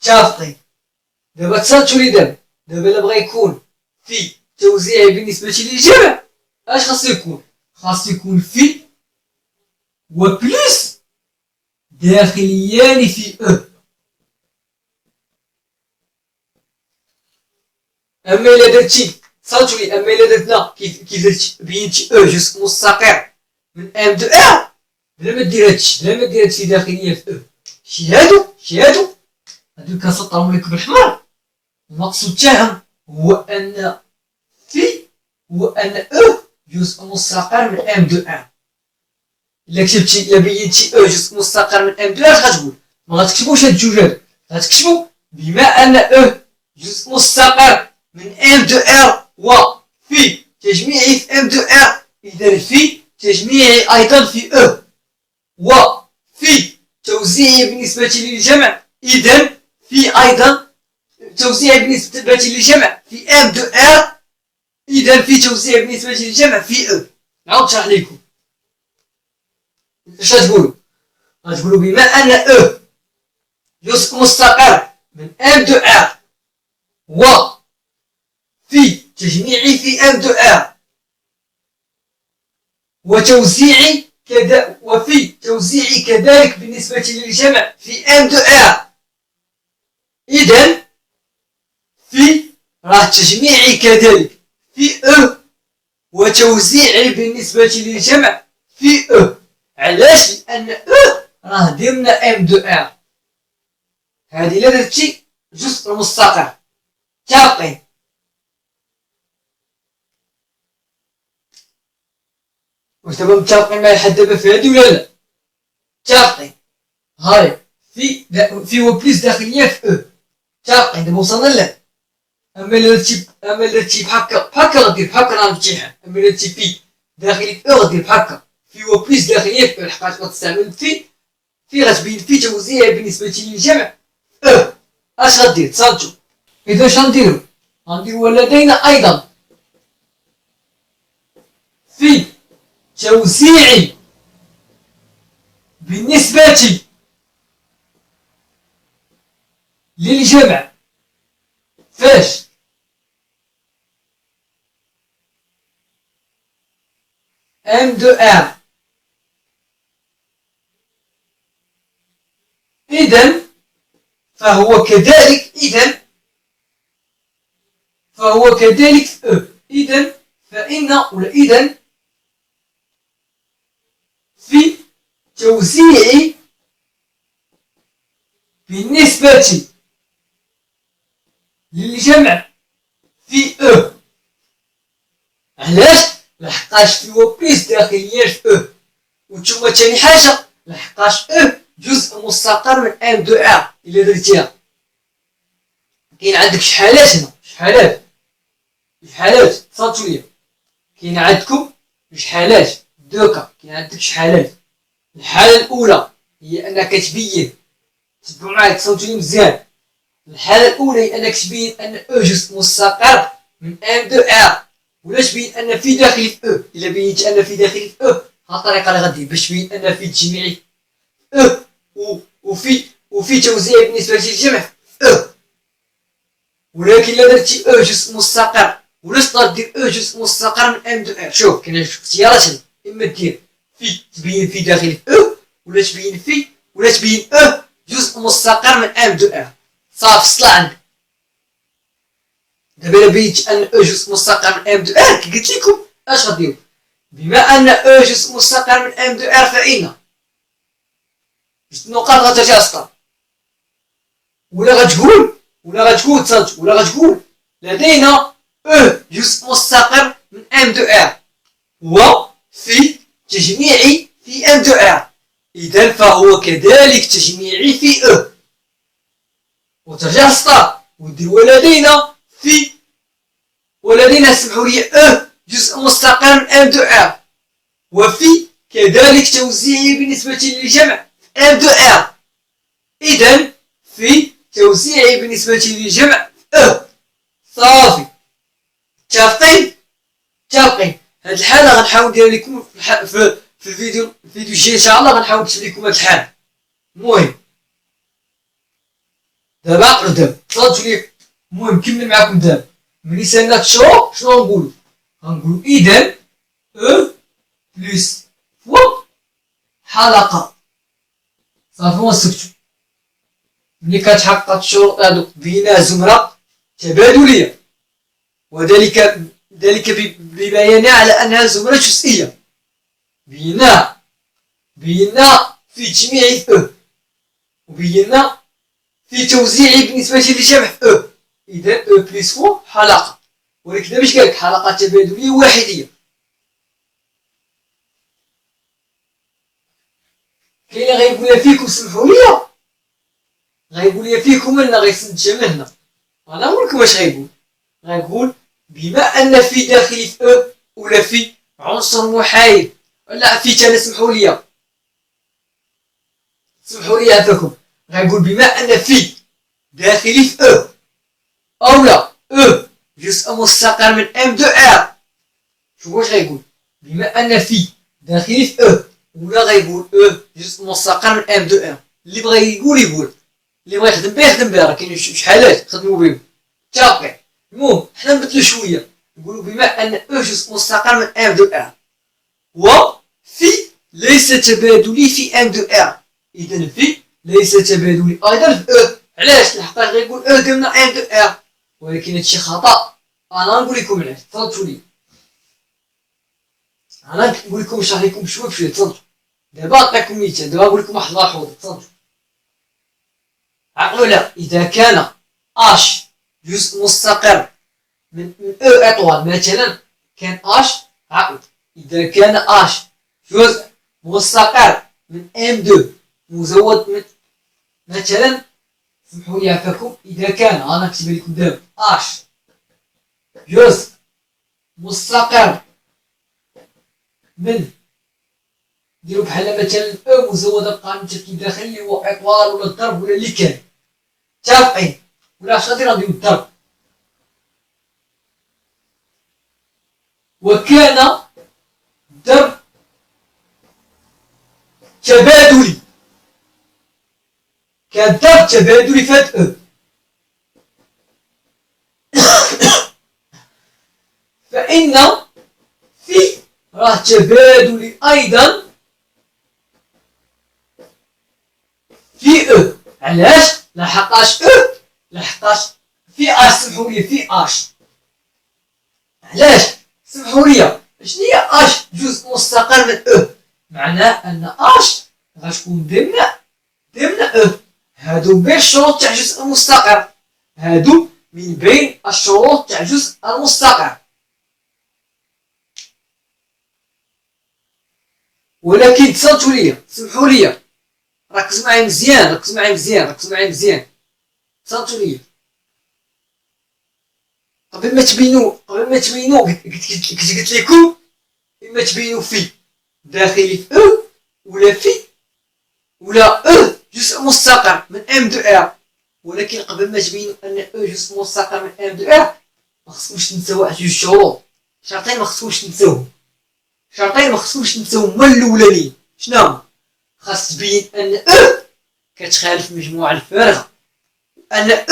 متفقين؟ دابا تصنتو لي دابا الا بغا يكون في توزيعي بالنسبة للجمع اش خاص يكون؟ خاص يكون في وبلس داخليان في او. اما الا درتي صنتو لي، اما الا درتنا كي درت بينتي او جزء مستقر من ام دو ار بلا ما دير هادشي، بلا ما دير هادشي داخليه في او. شي هادو كنسطرهم لكم بالحمر. المقصود تاعهم هو ان او جزء مستقر من ام دو ار. الا كتبتي الا بينتي او جزء مستقر من ام دو ار اش غتقول؟ ما غتكتبوش هاد الجوج هادو، غتكتبوا بما ان او جزء مستقر من ام دو ار وفي تجميعي في ام دو ار، اذا في تجميعي ايضا في او وفي توزيعي بالنسبة للجمع، اذا في ايضا توزيع بالنسبة للجمع في ام دو ار، اذا في توزيع بالنسبة للجمع في او. نعاود نشرح لكم اش غتقولوا. غتقولوا بما ان او جزء مستقر من ام دو ار وفي تجميعي في ام دو ار وفي توزيعي كذلك بالنسبة للجمع في ام دو ار، اذا في راه تجميعي كذلك في او وتوزيعي بالنسبة للجمع في او. علاش؟ لان او راه ضمن ام دو ار. هذه الا درتي جزء مستقر. متفقين؟ واش دابا متفقين معايا لحد دابا في هادي ولا لا؟ متفقين؟ هاي في وبليس داخليه في او. متفقين؟ دابا وصلنا لا. اما الا درتي بحال غدير بحال راه الامتحان. اما الا درتي في داخلي في او غدير بحال في وبليس داخليه في او، لحقاش غتستعمل في غتبين في توزيع بالنسبه للجمع او. اش غدير؟ تصنتو. اذا اش غنديرو؟ غنديرو ولدينا ايضا في توزيعي بالنسبة للجمع فاش ام دو ار فهو كذلك في أو. إذن في توزيع بالنسبة للجمع في أو. علاش؟ لحقاش في وبليس داخليا في أو. وانتوما تاني حاجة لحقاش أو جزء مستقر من ام دو ا. إلا درتيها كاين عندك شحالات هنا، شحالات صافطو ليا. كاين عندكم شحالات دوكا، كاين عندك شحالات. الحالة الأولى هي أنك تبين، تبعو معايا تصوتو لي مزيان. الحالة الأولى هي أنك تبين أن أو جزء مستقر من ام دو ا، ولا تبين أن في داخل في أو. إلا بينت أن في داخل في أو، ها الطريقة اللي غدير باش تبين أن في تجميع أو وفي توزيع بالنسبة للجمع في أو. ولكن إلا درتي أو جزء مستقر ولا تقدر دير أو جزء مستقر من ام دو ا، شوف كاين اختيارات هنا. إما دير في تبين في داخل في أو، ولا تبين أو جزء مستقر من ام دو ا. صافي صلا عندك. دابا الا بينت ان او جزء مستقر من ام دو ار، كي قلت لكم اش غديروا؟ بما ان او جزء مستقر من ام دو ار فإن جوج النقاط غترجع للسطر. ولا غتقول لدينا او جزء مستقر من ام دو ار وفي تجميعي في ام دو ار. اذا فهو كذلك تجميعي في او، وترجع للسطر ودير ولدينا سمحوا لي او جزء مستقر من ام دو ار وفي كذلك توزيعي بالنسبة للجمع ام دو ار. اذا في توزيعي بالنسبة للجمع او. صافي متفقين. هاد الحالة غنحاول ندير لكم في الفيديو الجاي ان شاء الله. غنحاول نكتب لكم هاد الحالة. المهم دابا قدام صلتوا لي. المهم نكمل معاكم دابا. ملي سالنا تشرو شنو غنقولو إذا أو بلس فوا حلقة. صافي ونسكتو. ملي كتحقق الشروط هادو بينها زمرة تبادلية، وذلك ببيان على أنها زمرة جزئية. بينا في تجميع في أو، وبينا في توزيعي بالنسبة للجمع في أو. إذا أو بلس فوا حلقة، ولكن دابا اش قالك؟ حلقة تبادلية واحدية. كاين اللي غيقول لي فيكم سمحوا لي، غيقول لي فيكم أن غيسد جمع هنا. أنا نقول لكم واش غيقول بما أن في داخل في أو ولا في عنصر محايد ولا في تانا. سمحوا لي عفاكم. غيقول بما أن في داخل في أو أولا أو جزء مستقر من ام دو ار. شوف واش غيقول. بما ان في داخل في او، ولا غيقول او جزء مستقر من ام دو ار. اللي بغى يقول، اللي بغى يخدم بها راه كاين شحالات خدموا بهم. متفقين. المهم حنا نبدلو شويه، نقولوا بما ان او جزء مستقر من ام دو ار وفي ليس تبادلي في ام دو ار. اذا في ليس تبادلي ايضا في او. علاش؟ لحقاش غيقول او ضمن ام دو ار، ولكن هادشي خطأ. أنا نقول لكم علاش. تصنتوا لي. أنا نقول لكم نشرح لكم بشوية بشوية. تصنتوا. دابا نعطيكم مثال. دابا نقول لكم واحد الملحوظة. تصنتوا. عقلوا لا. إذا كان اش جزء مستقر من او اطوال، مثلا كان اش، عقلوا، إذا كان اش جزء مستقر من ام دو مزود من، مثلا سمحوا لي عفاكم، إذا كان أنا نكتب لكم دابا اش جزء مستقر من، ديروا بحال مثلا او مزودة بقانون تركيب داخلي اللي هو اطوال ولا الضرب ولا اللي كان. متفقين؟ ولا اش غادي نديرو الضرب. وكان الضرب تبادلي. كان الضرب تبادلي فهاد او. فإن في راه تبادلي أيضا في او. علاش؟ لحقاش لحقاش في اش، سمحوا لي في اش. علاش؟ سمحوا لي، شنو هي اش؟ جزء مستقر من معناه ان اش غتكون ضمن هادو بين الشروط تاع جزء مستقر، هادو من بين الشروط تاع جزء المستقر. ولكن تصنتوا لي، سمحوا لي، ركزوا معايا مزيان، ركزوا معايا مزيان، ركزوا معايا مزيان، تصنتوا لي. قبل ما تبينوا قلت لكم اما تبينوا في داخلي في ولا في ولا جزء مستقر من ام دو ار. ولكن قبل ما تبينوا ان جزء مستقر من ام دو ار ما خصكمش تنساو واحد جوج شروط، شرطين ما خصكمش تنساوهم، شرطين ما خصكمش تنساوهم هما الاولانيين. شنو خاص تبين ان كتخالف المجموعه الفارغه، ان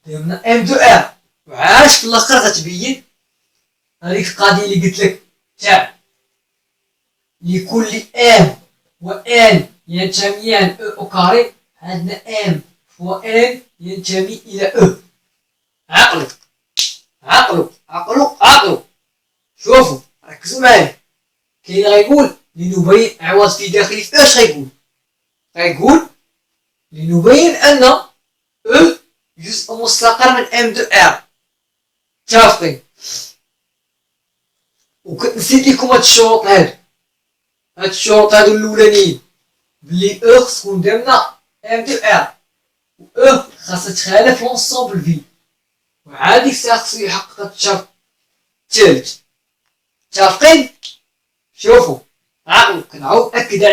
ضمن ام دو ار. وعاد في الاخر غتبين هذيك القضيه اللي قلت لك تاع لكل ام وان ينتميان او كاري، عندنا ام وان ينتمي الى عقلوا عقلوا عقلوا عقلوا. شوفوا ركزوا معايا، كاين غيقول لنبين عوض في داخلي في اش غيقول لنبين ان جزء مستقر من ام دو ار. متفقين؟ وكنت نسيت لكم هاد الشروط هادو الاولانيين، بلي خص تكون ضمن ام دو ار، و خاصها تخالف لونسومبل في، وعاد ديك الساعه خصو يحقق هاد الشرط الثالث. متفقين؟ شوفوا عقلوا، كنعاود نأكد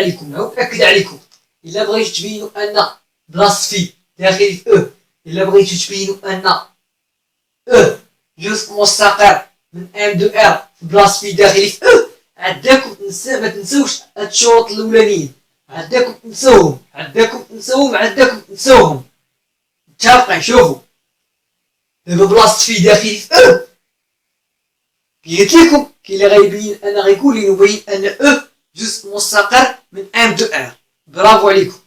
عليكم الا بغيتو تبينوا ان بلاص في داخل في الا بغيتو تبينوا ان جزء مستقر من ام دو ار في بلاص في داخلي في عداكم ما تنساوش هاد الشروط الاولانيين، عداكم تنساوهم. متفقين؟ شوفوا دابا بلاصة في داخلي في قلت لكم كي اللي غيبين انا غيقول لي نبين ان جزء مستقر من ام دو ار. برافو عليكم.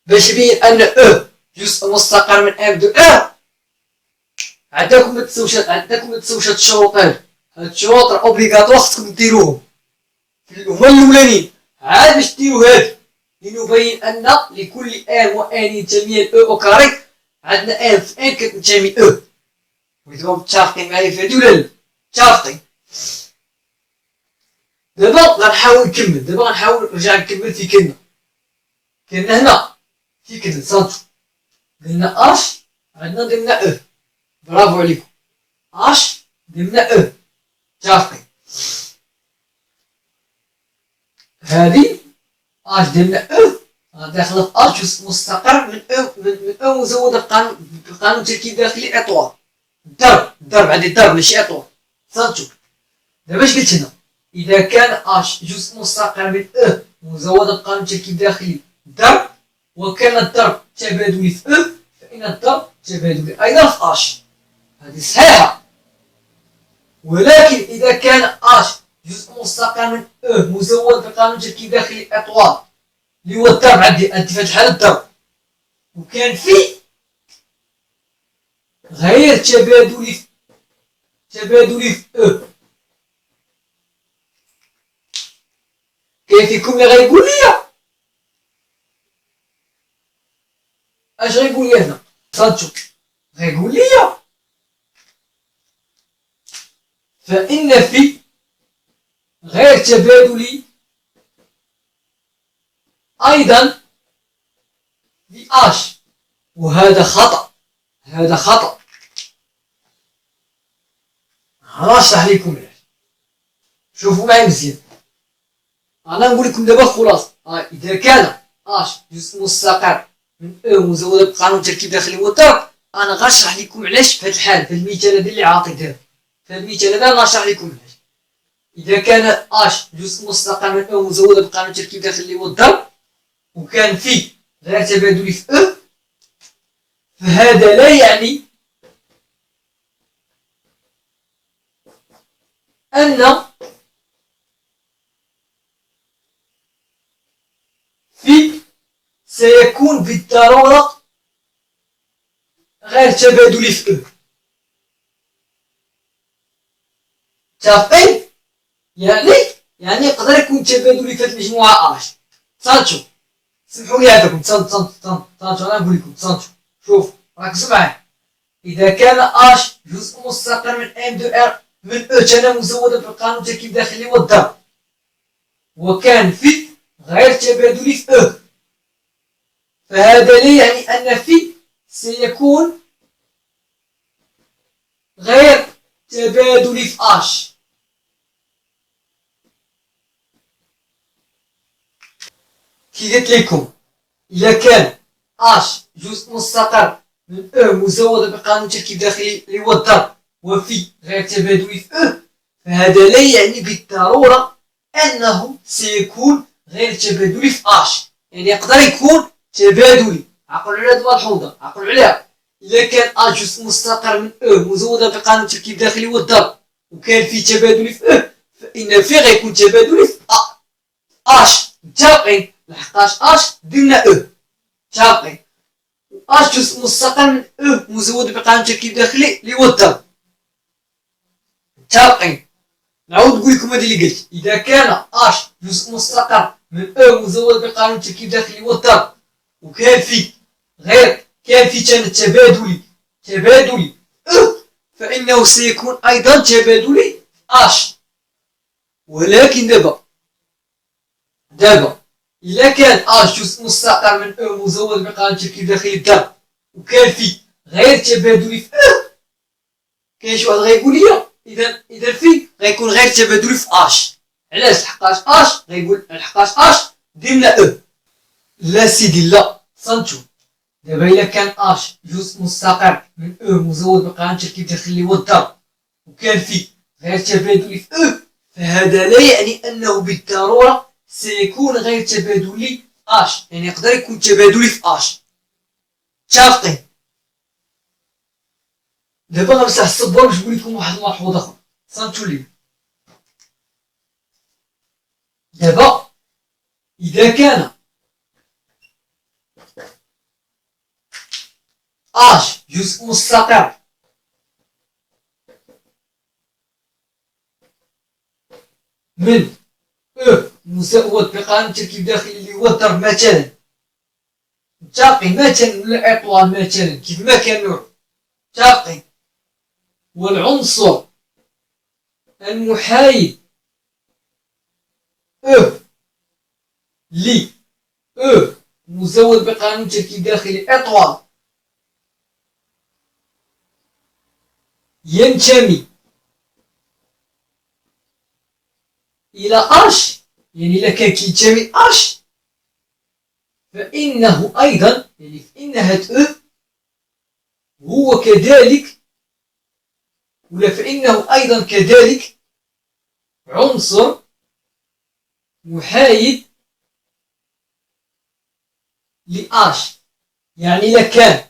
باش يبين ان جزء مستقر من ام دو ار عندكم ما تنساوش هاد الشروط هاد الشروط راه اوبليغاتوار خصكم ديروهم هما الاولانيين. عاد باش ديروا هاد لنبين ان لكل ان وان ينتمي او كاري، عندنا ان في ان كتنتمي ودابا متفقين معايا في هادي ولا لا؟ متفقين. دابا غنحاول نرجع نكمل في كلمة هنا في كلمة صنتو قلنا اش عندنا ضمن برافو عليكم، اش ضمن متفقين. هادي اش ضمن داخله في اش جزء مستقر من مزودة بقانون تركيب داخلي اطوار. الضرب عندي الضرب ماشي اطوار. صنتو دابا اش قلت هنا؟ إذا كان اش جزء مستقر من مزودة بقانون تركيب داخلي ضرب، وكان الضرب تبادلي في فإن الضرب تبادلي أيضا في اش. هذه صحيحة. ولكن إذا كان اش جزء مستقر من مزود بقانون تركيب داخلي اطوال اللي هو الضرب، عندي فتح على الضرب، وكان في غير تبادلي في كاين فيكم اللي غيقول لي اش غيقول لي هنا؟ صنتو غيقول لي فإن في غير تبادلي أيضا في اش، وهذا خطأ. أنا نشرح لكم علاش. شوفوا معايا مزيان، أنا نقول لكم دابا خلاص. إذا كان اش جزء مستقر من مزودة بقانون تركيب داخلي والضرب، أنا غنشرح لكم علاش في هاد الحال، في المثال هذا اللي عاطي دابا. في المثال هذا غنشرح لكم علاش. إذا كان اش جزء مستقر من مزودة بقانون تركيب داخلي والضرب، وكان في غير تبادلي في فهذا لا يعني أن في سيكون سيكون بالضرورة غير تبادلي في او. متفقين؟ يعني يقدر يكون تبادلي في هاد المجموعة اش. تصنتو سمحوا لي هذاكم تصنتو انا نقول لكم تصنتو. شوف ركزوا معايا. إذا كان اش جزء مستقر من ام دو ار من او كان مزودا بالقانون التركيب الداخلي والضرب، وكان في غير تبادلي في او، فهذا لا يعني أن في سيكون غير تبادلي في اش. كي قلت لكم إذا كان اش جزء مستقر من او مزود بقانون تركيب داخلي اللي هو الضرب وفي غير تبادلي في او، فهذا لا يعني بالضرورة أنه سيكون غير تبادلي في اش. يعني يقدر يكون تبادلي. عقلوا على هذه الملحوظة، عقلوا عليها. إذا كان اش جزء مستقر من او مزودة بقانون تركيب داخلي والضرب وكان في تبادلي في او، فإن في غيكون تبادلي في اش. متفقين؟ لحقاش اش درنا او. متفقين؟ اش جزء مستقر من او مزود بقانون تركيب داخلي اللي هو الضرب. متفقين؟ نعاود نقول لكم هذه اللي قلت. اذا كان اش جزء مستقر من او مزود بقانون تركيب داخلي اللي هو الضرب وكان في تبادلي او، فانه سيكون ايضا تبادلي اش. ولكن دابا إلا كان اش جزء مستقر من او مزود بقانون تركيب داخلي الضرب وكان في غير تبادلي في او، كاين شي واحد غيقول لي اذا في غيكون غير تبادلي في اش. علاش؟ لحقاش اش درنا او. لا سيدي لا، صنتو. دابا إلا كان اش جزء مستقر من او مزود بقانون تركيب داخلي والضرب وكان في غير تبادلي في او، فهذا لا يعني أنه بالضرورة سيكون غير تبادلي اش. يعني يقدر يكون تبادلي في اش. متفقين؟ دابا غنمسح السبوره باش نقول لكم واحد الملحوظه اخرى. صنتو لي. دابا اذا كان اش جزء مستقر من او مزود بقانون تركيب داخلي اللي هو الضرب مثلا، متفقين؟ مثلا ولا اطوال مثلا كيف ما كان نوع. متفقين؟ والعنصر المحايد او لي او مزود بقانون تركيب داخلي اطوال ينتمي الى اش. يعني الا كان كينتمي اش فانه ايضا يعني فان هاد او هو كذلك ولا فانه ايضا كذلك عنصر محايد لاش. يعني الا كان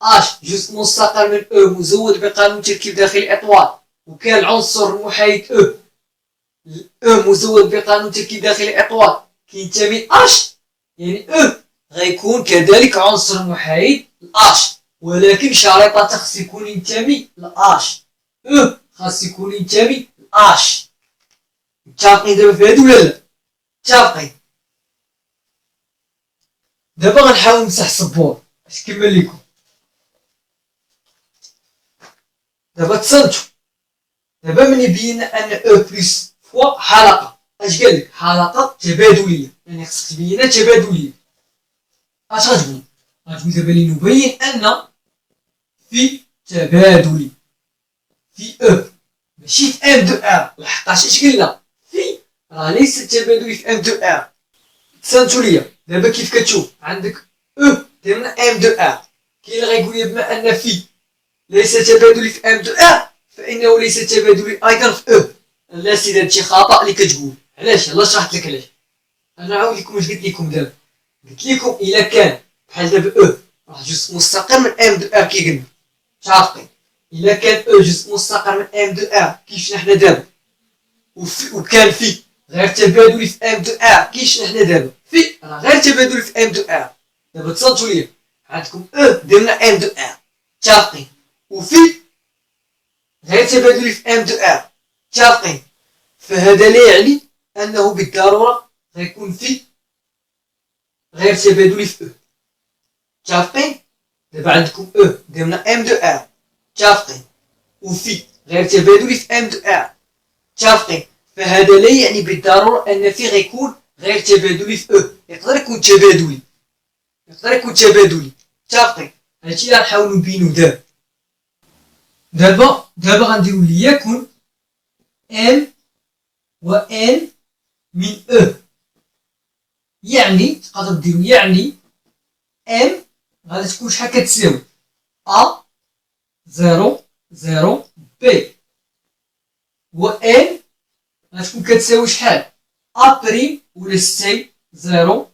اش جزء مستقر من او مزود بقانون تركيب داخلي اطوال وكان العنصر المحايد او مزود بقانون تركيب داخلي اطوال كينتمي اش، يعني او غيكون كذلك عنصر محايد لاش، ولكن شريطة خاص يكون ينتمي لاش. او خاص يكون ينتمي لاش. متفقين دابا في هادو ولا لا؟ متفقين. دابا غنحاول نمسح السبور باش نكمل لكم. دابا تصنتو. دابا ملي بينا ان او بلس فوا حلقة، اش قالك؟ حلقة تبادلية. يعني خصك تبينها تبادلية. اش غتقول؟ غتقول دابا لنبين ان في تبادلي في او ماشي في ام دو ار. لحقاش اش قلنا؟ في راه ليس تبادلي في ام دو ار. تصنتو ليا دابا كيف كتشوف عندك او درنا ام دو ار، كاين اللي غيقول لي بما ان في ليس تبادلي في ام دو ار فانه ليس تبادلي ايضا في او. لا سيدي هادشي خطا اللي كتقول. علاش؟ يلاه شرحت لك علاش. انا عاود لكم واش قلت لكم دابا. قلت لكم الا كان بحال دابا او راه جزء مستقر من ام دو ار كي قلنا. متفقين؟ الا كان او جزء مستقر من ام دو ار كي شفنا حنا دابا وكان في غير تبادلي في ام دو ار كي شفنا حنا دابا، في راه غير تبادلي في ام دو ار. دابا تصنتوا ليا عندكم او درنا ام دو ار متفقين وفي غير تبادلي في ام دو ار متفقين فهذا لا يعني انه بالضروره غيكون في غير تبادلي في او متفقين دابا عندكم او درنا ام دو ار متفقين وفي غير تبادلي في ام دو ار متفقين فهذا لا يعني بالضروره ان في غيكون غير تبادلي في او يقدر يكون تبادلي متفقين هادشي اللي غنحاولو نبينو دابا غنديرو ليكن ام و ان من او يعني تقدر ديرو يعني ام غادي تكون شحال كتساوي ا 0 بي و ان غتكون كتساوي شحال ا بريم ولا سي 0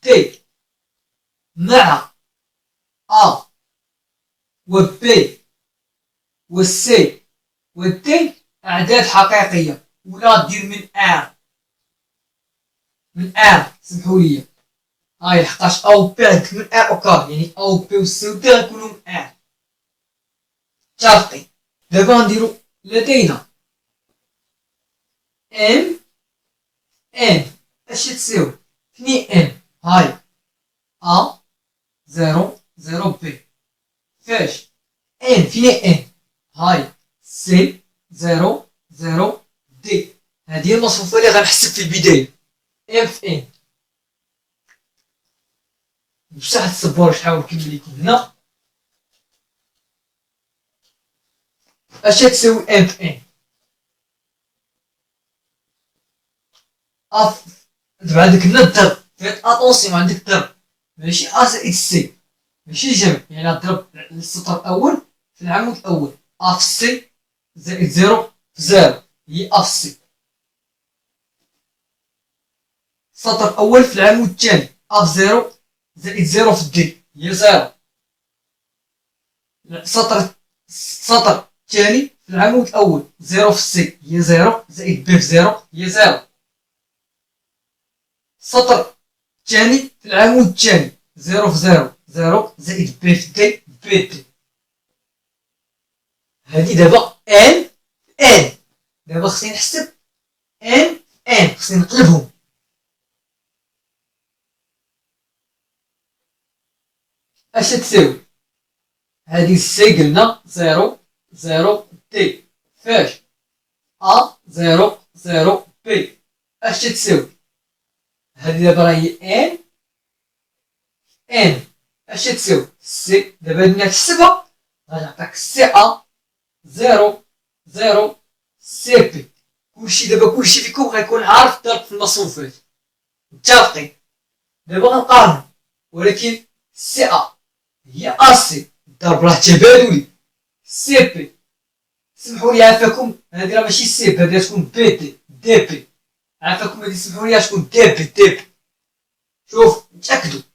دي مع ا و بي و سي و دي اعداد حقيقيه ولا دير من ار سمحوا لي هاي لحقاش او بي عندك من ار اوكار يعني او بي و سي و دي غيكونوا من ار متفقين دابا غنديرو لدينا ام ان اش تساوي 2 ام هاي ا 0 بي فاش ان فين ان هاي سي 0 دي هذه المصفوفه اللي غنحسب في البدايه ام في ان بصح هاد السبوره شحال نكمل لكم هنا اش تساوي ام في ان اف دابا عندك هنا الضرب فيت اتونسيون عندك الضرب ماشي ا زائد سي ماشي جمع يعني غضرب السطر الاول في العمود الاول ا في سي زائد 0 في 0 هي ا في سي السطر الاول في العمود الثاني ا في 0 زائد 0 في دي هي 0 السطر الثاني في العمود الاول 0 في سي هي 0 زائد بي في 0 هي 0 السطر الثاني في العمود الثاني 0 في 0 زائد بي في دي بي دي هادي دابا ان دابا خصني نحسب ان خصني نقلبهم اش تساوي هادي سي قلنا 0 دي فاش ا 0 بي اش تساوي هادي دابا راهي ان اش تساوي سي دابا بدنا نحسبها غنعطيك سي ا 0 سي بي كلشي فيكم غيكون عارف الضرب في المصفوفات متفقين دابا غنقارنو ولكن سي ا هي ا سي الضرب راه تبادلي سي بي سمحوا لي عافاكم هادي راه ماشي سي بي هادي غتكون بي دي بي عافاكم هادي سمحوا لي غتكون دي بي شوف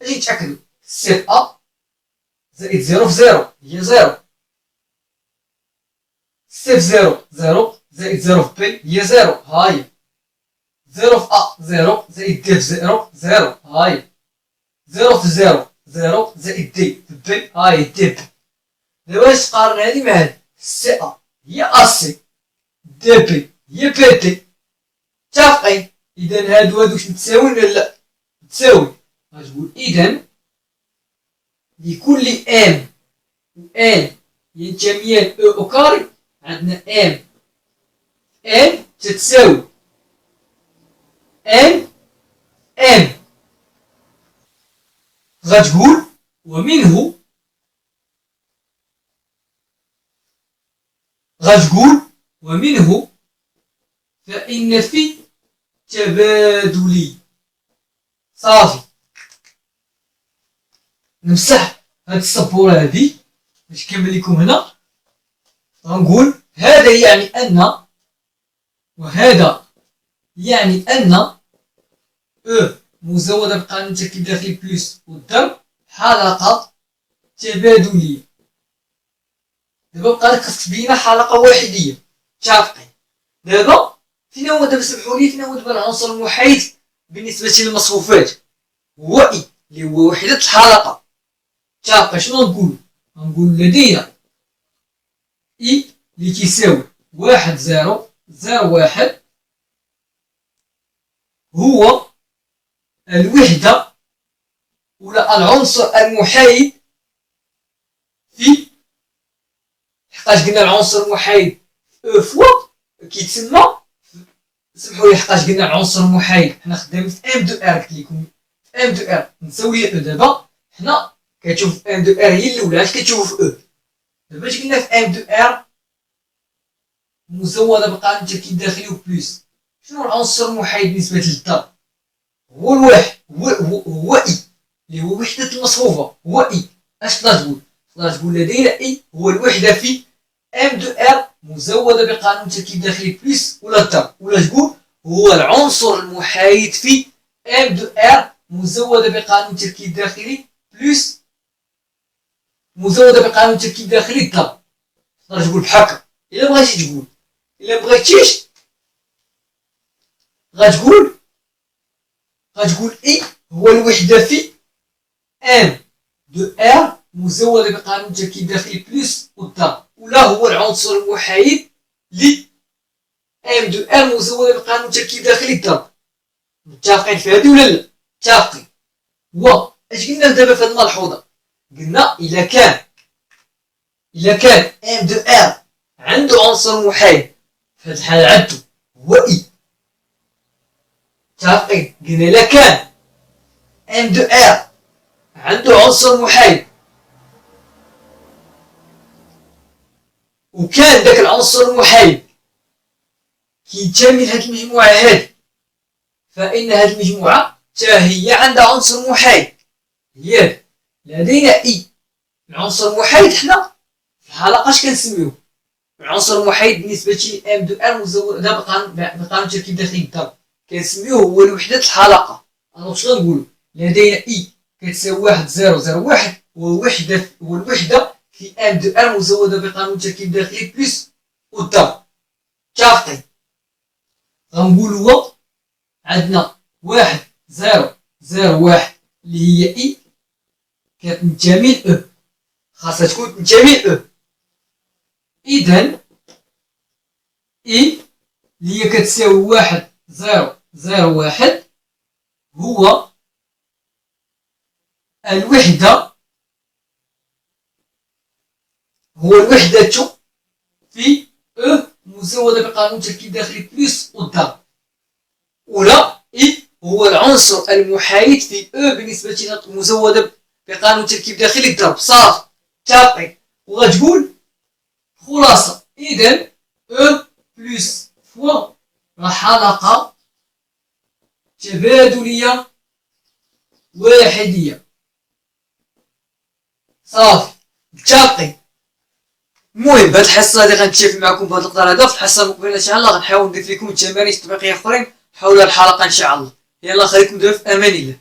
اجي نتاكدوا سي ا زائد 0 في 0 هي 0 سي في 0 زائد 0 في بي هي 0 هاي 0 في ا 0 زائد دي في 0 هاي 0 في 0 زائد دي في بي هاي دي بي دابا باش تقارن هادي مع هادي سي ا هي ا سي دي بي هي بي دي متفقين اذا هادو واش متساويين ولا لا متساوي غتقول اذا لكل ام و ان ينتميان او او كاري عندنا ام ان تتساوي ان غتقول ومنه فإن في تبادلي صافي نمسح هاد السبورة هادي باش نكمل لكم هنا غنقول هذا يعني أن وهذا يعني أن أو مزودة بقانون تركيب داخلي بلس والضرب حلقة تبادلية دابا بقى لك خاصك تبين حلقة وحيدية متفقين دابا فين هو دابا سمحوا لي فين هو دابا العنصر المحايد بالنسبة للمصفوفات هو اي اللي هو وحدة الحلقة. متفقين؟ شنو نقول؟ نقول لدينا اي اللي كيساوي 1,0,0,1 هو الوحدة ولا العنصر المحايد في، حقاش قلنا العنصر المحايد فوا كيتسمى، سمحوا لي حقاش قلنا العنصر المحايد حنا خدامين في ام دو ار. قلت لكم في ام دو ار نساوي او. دابا حنا كتشوف في ام دو ار هي الاولى، اش كتشوفوا في او؟ دابا اش قلنا في ام دو ار؟ مزوده بقانون التركيب الداخلي و بلس. شنو العنصر المحايد بالنسبه للضرب؟ هو الواحد، هو اي اللي هو وحده المصفوفه، هو اي. اش تقدر تقول؟ تقدر تقول لدينا اي هو الوحده في ام دو ار مزوده بقانون التركيب الداخلي بلس ولا الضرب، ولا تقول هو العنصر المحايد في ام دو ار مزوده بقانون التركيب الداخلي بلس مزوده بقانون التركيب الداخلي الضرب. تقدر تقول بحال الا بغيتي تقول. الا بغيتيش غتقول اي هو الوحده في ام دو ار مزوده بقانون التركيب الداخلي بلس والضرب، ولا هو العنصر المحايد ل ام دو ار مزوده بقانون التركيب الداخلي الضرب. متفقين في هذه ولا لا؟ متفقين. و اش قلنا دابا في هذه الملحوظه؟ قلنا الا كان ام دو ار عنده عنصر محايد، في هذه الحاله عنده هو اي. متفقين؟ قلنا الا كان ام دو ار عنده عنصر محايد وكان داك العنصر المحايد كينتمي لهاد المجموعه هذه، فان هاد المجموعه حتى هي عندها عنصر محايد. هي لدينا اي العنصر المحايد، حنا في الحلقه اش كنسميوه؟ العنصر المحايد بالنسبه ل ام دو ار مزود بقانون التركيب الداخلي الضرب كنسميوه هو الوحده الحلقه. انا واش غنقولوا؟ لدينا اي كتساوي 1,0,0,1 هو الوحده في ام دو ار مزوده بقانون التركيب الداخلي بلس والضرب. متفقين؟ غنقولوا هو عندنا 1,0,0,1 اللي هي اي كتنتمي ل او، خاصها تكون تنتمي ل او. اذا اي اللي هي كتساوي 1,0,0,1 هو الوحدة في او مزودة بقانون التركيب الداخلي بلس والضرب، ولا اي هو العنصر المحايد في او بالنسبة لنا مزودة بقانون التركيب الداخلي الضرب. صافي متفقين؟ وغتقول خلاصة اذا او بلس فوا راه حلقة تبادلية واحدية. صافي متفقين؟ المهم بهاد الحصه هادي غنتشافى معكم بهاد المقدار هذا. في الحصه المقبله ان شاء الله غنحاول نضيف لكم تمارين تطبيقيه اخرين حول الحلقه ان شاء الله. يلا خليكم دابا في امان الله.